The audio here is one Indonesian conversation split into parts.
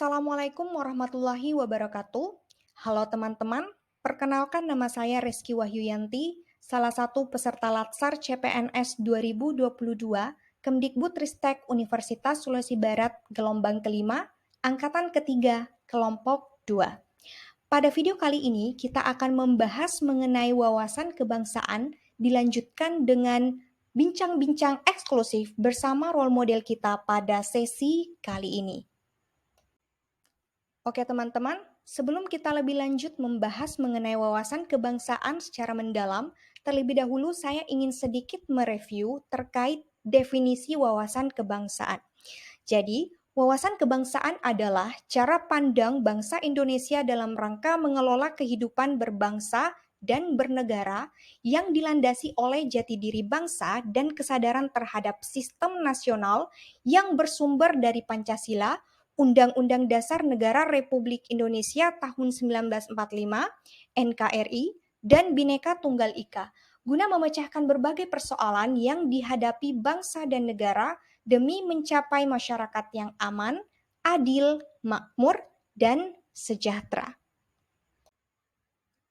Assalamualaikum warahmatullahi wabarakatuh. Halo teman-teman, perkenalkan nama saya Reski Wahyuyanti, salah satu peserta Latsar CPNS 2022 Kemdikbudristek Universitas Sulawesi Barat gelombang kelima, angkatan ketiga, kelompok 2. Pada video kali ini kita akan membahas mengenai wawasan kebangsaan dilanjutkan dengan bincang-bincang eksklusif bersama role model kita pada sesi kali ini. Oke teman-teman, sebelum kita lebih lanjut membahas mengenai wawasan kebangsaan secara mendalam, terlebih dahulu saya ingin sedikit mereview terkait definisi wawasan kebangsaan. Jadi, wawasan kebangsaan adalah cara pandang bangsa Indonesia dalam rangka mengelola kehidupan berbangsa dan bernegara yang dilandasi oleh jati diri bangsa dan kesadaran terhadap sistem nasional yang bersumber dari Pancasila, Undang-Undang Dasar Negara Republik Indonesia tahun 1945, NKRI, dan Bhinneka Tunggal Ika, guna memecahkan berbagai persoalan yang dihadapi bangsa dan negara demi mencapai masyarakat yang aman, adil, makmur, dan sejahtera.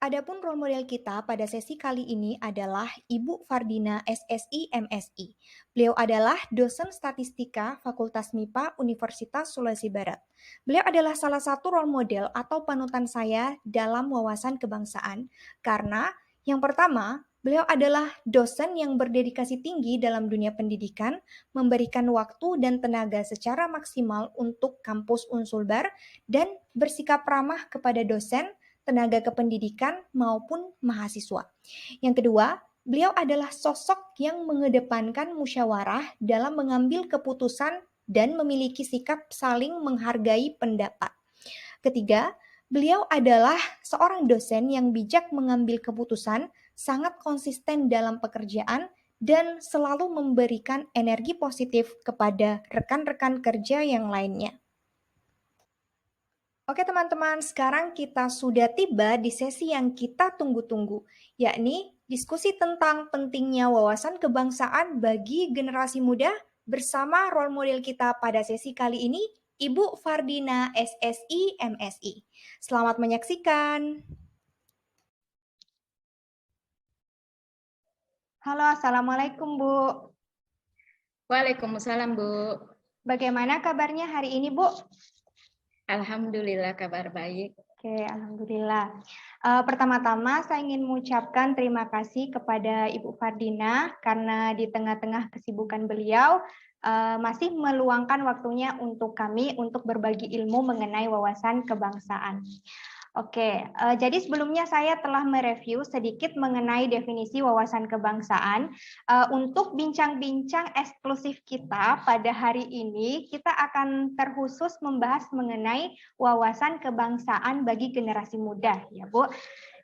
Adapun role model kita pada sesi kali ini adalah Ibu Fardina SSI MSI. Beliau adalah dosen statistika Fakultas MIPA Universitas Sulawesi Barat. Beliau adalah salah satu role model atau panutan saya dalam wawasan kebangsaan karena yang pertama, beliau adalah dosen yang berdedikasi tinggi dalam dunia pendidikan, memberikan waktu dan tenaga secara maksimal untuk kampus Unsulbar dan bersikap ramah kepada dosen, tenaga kependidikan maupun mahasiswa. Yang kedua, beliau adalah sosok yang mengedepankan musyawarah dalam mengambil keputusan dan memiliki sikap saling menghargai pendapat. Ketiga, beliau adalah seorang dosen yang bijak mengambil keputusan, sangat konsisten dalam pekerjaan, dan selalu memberikan energi positif kepada rekan-rekan kerja yang lainnya. Oke teman-teman, sekarang kita sudah tiba di sesi yang kita tunggu-tunggu, yakni diskusi tentang pentingnya wawasan kebangsaan bagi generasi muda bersama role model kita pada sesi kali ini, Ibu Fardina SSI MSI. Selamat menyaksikan. Halo, Assalamualaikum Bu. Waalaikumsalam Bu. Bagaimana kabarnya hari ini Bu? Alhamdulillah kabar baik. Oke, Alhamdulillah. Pertama-tama saya ingin mengucapkan terima kasih kepada Ibu Fardina karena di tengah-tengah kesibukan beliau masih meluangkan waktunya untuk kami untuk berbagi ilmu mengenai wawasan kebangsaan. Oke, jadi sebelumnya saya telah mereview sedikit mengenai definisi wawasan kebangsaan. Untuk bincang-bincang eksklusif kita pada hari ini, kita akan terkhusus membahas mengenai wawasan kebangsaan bagi generasi muda, ya Bu.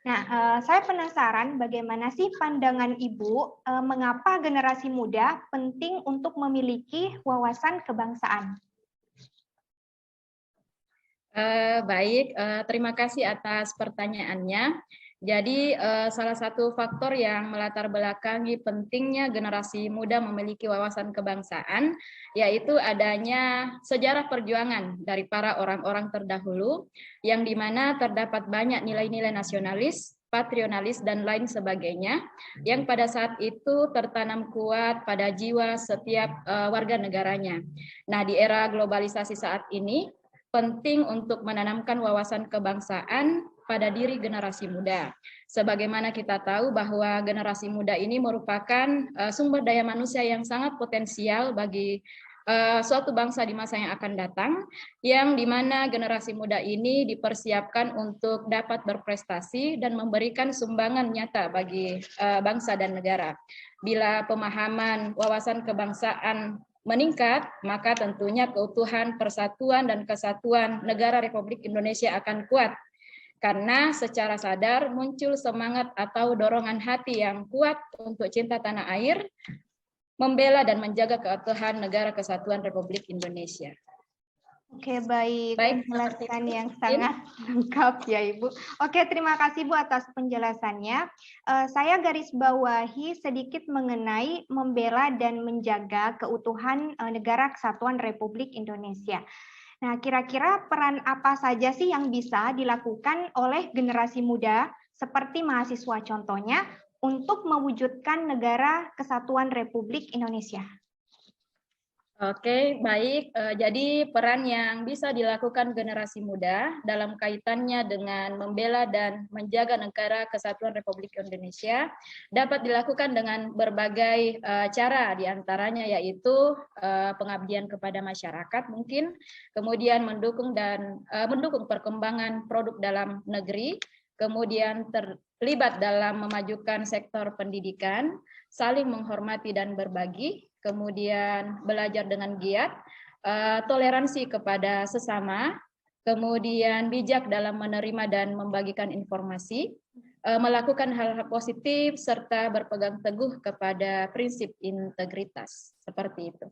Nah, saya penasaran bagaimana sih pandangan Ibu, mengapa generasi muda penting untuk memiliki wawasan kebangsaan? Baik, terima kasih atas pertanyaannya. Jadi salah satu faktor yang melatar belakangi pentingnya generasi muda memiliki wawasan kebangsaan, yaitu adanya sejarah perjuangan dari para orang-orang terdahulu, yang dimana terdapat banyak nilai-nilai nasionalis, patrionalis, dan lain sebagainya, yang pada saat itu tertanam kuat pada jiwa setiap warga negaranya. Nah, di era globalisasi saat ini, penting untuk menanamkan wawasan kebangsaan pada diri generasi muda. Sebagaimana kita tahu bahwa generasi muda ini merupakan sumber daya manusia yang sangat potensial bagi suatu bangsa di masa yang akan datang, yang dimana generasi muda ini dipersiapkan untuk dapat berprestasi dan memberikan sumbangan nyata bagi bangsa dan negara. Bila pemahaman wawasan kebangsaan meningkat, maka tentunya keutuhan, persatuan, dan kesatuan negara Republik Indonesia akan kuat. Karena secara sadar muncul semangat atau dorongan hati yang kuat untuk cinta tanah air, membela dan menjaga keutuhan negara kesatuan Republik Indonesia. Oke, baik. Penjelasan yang sangat lengkap ya Ibu. Oke, terima kasih Bu atas penjelasannya. Saya garis bawahi sedikit mengenai membela dan menjaga keutuhan negara kesatuan Republik Indonesia. Nah, kira-kira peran apa saja sih yang bisa dilakukan oleh generasi muda seperti mahasiswa contohnya untuk mewujudkan negara kesatuan Republik Indonesia? Oke, baik. Jadi peran yang bisa dilakukan generasi muda dalam kaitannya dengan membela dan menjaga negara kesatuan Republik Indonesia dapat dilakukan dengan berbagai cara, diantaranya yaitu pengabdian kepada masyarakat mungkin, kemudian mendukung perkembangan produk dalam negeri, kemudian terlibat dalam memajukan sektor pendidikan, saling menghormati dan berbagi, kemudian belajar dengan giat, toleransi kepada sesama, kemudian bijak dalam menerima dan membagikan informasi, melakukan hal-hal positif, serta berpegang teguh kepada prinsip integritas. Seperti itu.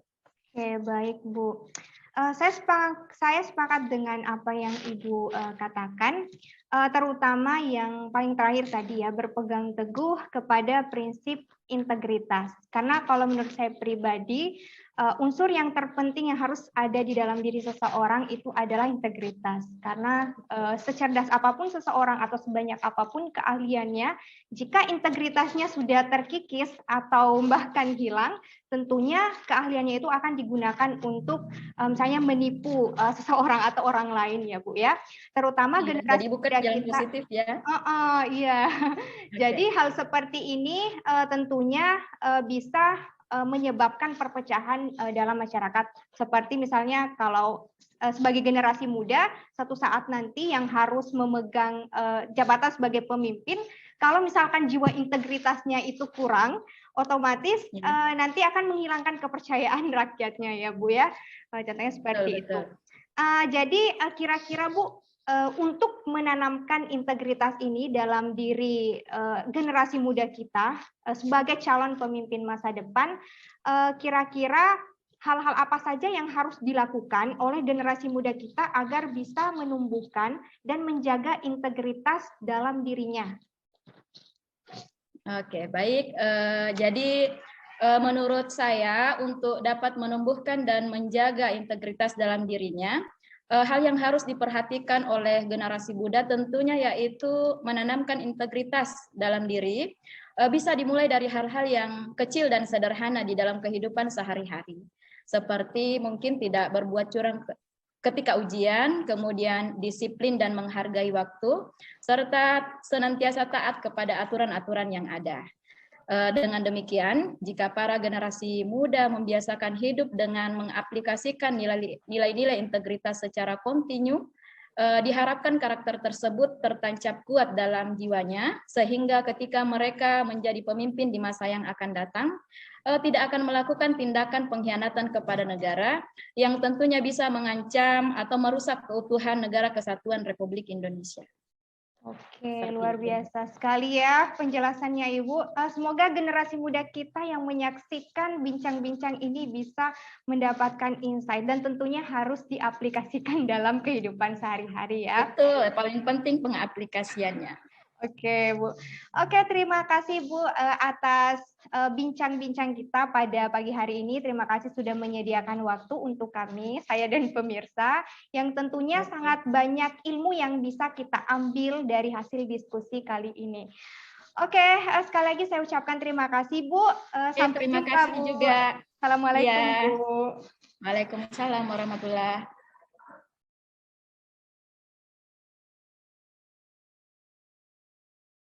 Oke, baik Bu. Saya sepakat dengan apa yang Ibu katakan, terutama yang paling terakhir tadi ya, berpegang teguh kepada prinsip integritas. Karena kalau menurut saya pribadi, unsur yang terpenting yang harus ada di dalam diri seseorang itu adalah integritas. Karena secerdas apapun seseorang atau sebanyak apapun keahliannya, jika integritasnya sudah terkikis atau bahkan hilang, tentunya keahliannya itu akan digunakan untuk misalnya menipu seseorang atau orang lain ya Bu ya. Terutama Iya, jadi generasi bukan muda jalan kita. positif ya. Iya. Jadi Oke. hal seperti ini tentunya bisa menyebabkan perpecahan dalam masyarakat. Seperti misalnya kalau sebagai generasi muda, satu saat nanti yang harus memegang jabatan sebagai pemimpin, kalau misalkan jiwa integritasnya itu kurang, otomatis Ya, nanti akan menghilangkan kepercayaan rakyatnya ya Bu ya. Contohnya betul, seperti itu. betul. Jadi kira-kira Bu, untuk menanamkan integritas ini dalam diri generasi muda kita sebagai calon pemimpin masa depan, kira-kira hal-hal apa saja yang harus dilakukan oleh generasi muda kita agar bisa menumbuhkan dan menjaga integritas dalam dirinya? Oke, baik. Jadi menurut saya untuk dapat menumbuhkan dan menjaga integritas dalam dirinya, hal yang harus diperhatikan oleh generasi muda tentunya yaitu menanamkan integritas dalam diri. Bisa dimulai dari hal-hal yang kecil dan sederhana di dalam kehidupan sehari-hari. Seperti mungkin tidak berbuat curang ketika ujian, kemudian disiplin dan menghargai waktu, serta senantiasa taat kepada aturan-aturan yang ada. Dengan demikian, jika para generasi muda membiasakan hidup dengan mengaplikasikan nilai-nilai integritas secara kontinu, diharapkan karakter tersebut tertancap kuat dalam jiwanya, sehingga ketika mereka menjadi pemimpin di masa yang akan datang, tidak akan melakukan tindakan pengkhianatan kepada negara yang tentunya bisa mengancam atau merusak keutuhan negara kesatuan Republik Indonesia. Oke, Seperti luar itu. biasa sekali ya penjelasannya Ibu. Semoga generasi muda kita yang menyaksikan bincang-bincang ini bisa mendapatkan insight dan tentunya harus diaplikasikan dalam kehidupan sehari-hari ya. Betul, paling penting pengaplikasiannya. Oke, Bu. Oke, terima kasih Bu atas bincang-bincang kita pada pagi hari ini. Terima kasih sudah menyediakan waktu untuk kami, saya dan pemirsa, yang tentunya Oke. sangat banyak ilmu yang bisa kita ambil dari hasil diskusi kali ini. Oke, sekali lagi saya ucapkan terima kasih Bu. Sampai Terima jumpa kasih Bu. juga. Assalamualaikum Ya, Bu. Waalaikumsalam warahmatullahi